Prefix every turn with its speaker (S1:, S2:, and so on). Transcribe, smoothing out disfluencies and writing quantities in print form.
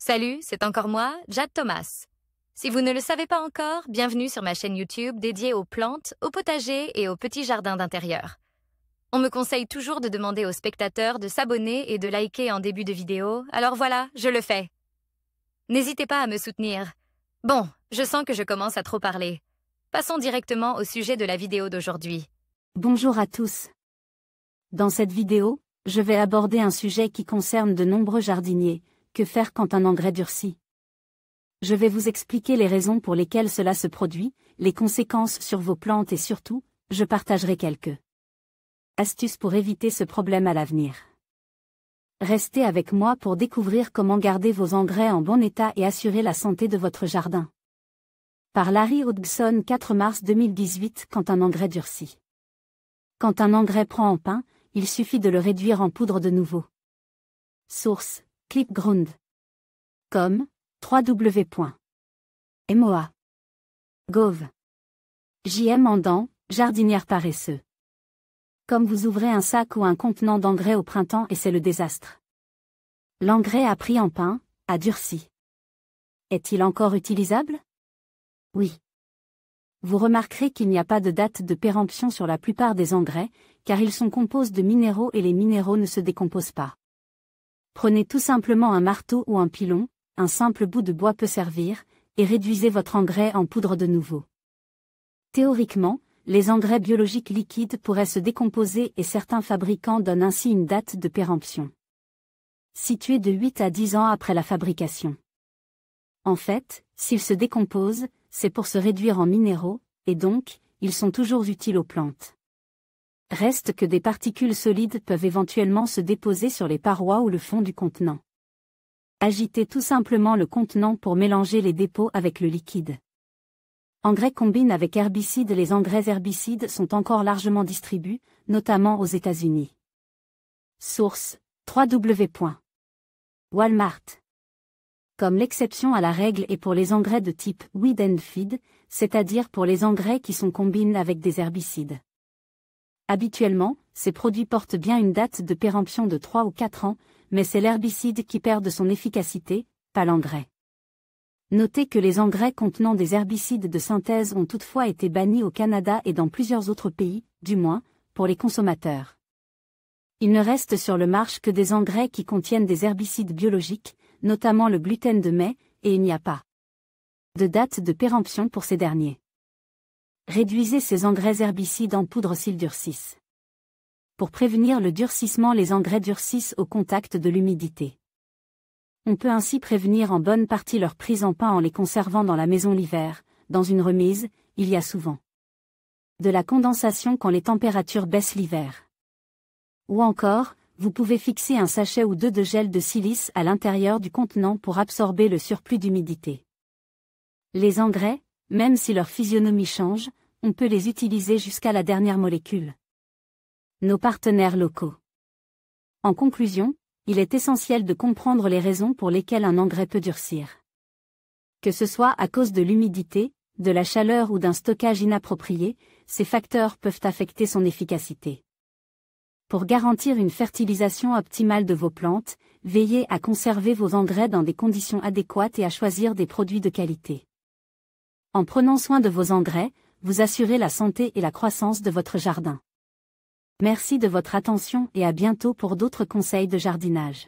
S1: Salut, c'est encore moi, Jade Thomas. Si vous ne le savez pas encore, bienvenue sur ma chaîne YouTube dédiée aux plantes, aux potagers et aux petits jardins d'intérieur. On me conseille toujours de demander aux spectateurs de s'abonner et de liker en début de vidéo, alors voilà, je le fais. N'hésitez pas à me soutenir. Bon, je sens que je commence à trop parler. Passons directement au sujet de la vidéo d'aujourd'hui.
S2: Bonjour à tous. Dans cette vidéo, je vais aborder un sujet qui concerne de nombreux jardiniers. Que faire quand un engrais durcit? Je vais vous expliquer les raisons pour lesquelles cela se produit, les conséquences sur vos plantes et surtout, je partagerai quelques astuces pour éviter ce problème à l'avenir. Restez avec moi pour découvrir comment garder vos engrais en bon état et assurer la santé de votre jardin. Par Larry Hodgson, 4 mars 2018. Quand un engrais durcit. Quand un engrais prend en pain, il suffit de le réduire en poudre de nouveau. Source: Clipground.com, www.moa.gov. J.M. Andan, jardinière paresseux. Comme vous ouvrez un sac ou un contenant d'engrais au printemps et c'est le désastre. L'engrais a pris en pain, a durci. Est-il encore utilisable? Oui. Vous remarquerez qu'il n'y a pas de date de péremption sur la plupart des engrais, car ils sont composés de minéraux et les minéraux ne se décomposent pas. Prenez tout simplement un marteau ou un pilon, un simple bout de bois peut servir, et réduisez votre engrais en poudre de nouveau. Théoriquement, les engrais biologiques liquides pourraient se décomposer et certains fabricants donnent ainsi une date de péremption située de 8 à 10 ans après la fabrication. En fait, s'ils se décomposent, c'est pour se réduire en minéraux, et donc, ils sont toujours utiles aux plantes. Reste que des particules solides peuvent éventuellement se déposer sur les parois ou le fond du contenant. Agitez tout simplement le contenant pour mélanger les dépôts avec le liquide. Engrais combine avec herbicides. Les engrais herbicides sont encore largement distribués, notamment aux États-Unis. Source: www.walmart. Comme l'exception à la règle est pour les engrais de type weed and feed, c'est-à-dire pour les engrais qui sont combinés avec des herbicides. Habituellement, ces produits portent bien une date de péremption de 3 ou 4 ans, mais c'est l'herbicide qui perd de son efficacité, pas l'engrais. Notez que les engrais contenant des herbicides de synthèse ont toutefois été bannis au Canada et dans plusieurs autres pays, du moins, pour les consommateurs. Il ne reste sur le marché que des engrais qui contiennent des herbicides biologiques, notamment le gluten de mai, et il n'y a pas de date de péremption pour ces derniers. Réduisez ces engrais herbicides en poudre s'ils durcissent. Pour prévenir le durcissement, les engrais durcissent au contact de l'humidité. On peut ainsi prévenir en bonne partie leur prise en pain en les conservant dans la maison l'hiver. Dans une remise, il y a souvent de la condensation quand les températures baissent l'hiver. Ou encore, vous pouvez fixer un sachet ou deux de gel de silice à l'intérieur du contenant pour absorber le surplus d'humidité. Les engrais, même si leur physionomie change, on peut les utiliser jusqu'à la dernière molécule. Nos partenaires locaux. En conclusion, il est essentiel de comprendre les raisons pour lesquelles un engrais peut durcir. Que ce soit à cause de l'humidité, de la chaleur ou d'un stockage inapproprié, ces facteurs peuvent affecter son efficacité. Pour garantir une fertilisation optimale de vos plantes, veillez à conserver vos engrais dans des conditions adéquates et à choisir des produits de qualité. En prenant soin de vos engrais, vous assurez la santé et la croissance de votre jardin. Merci de votre attention et à bientôt pour d'autres conseils de jardinage.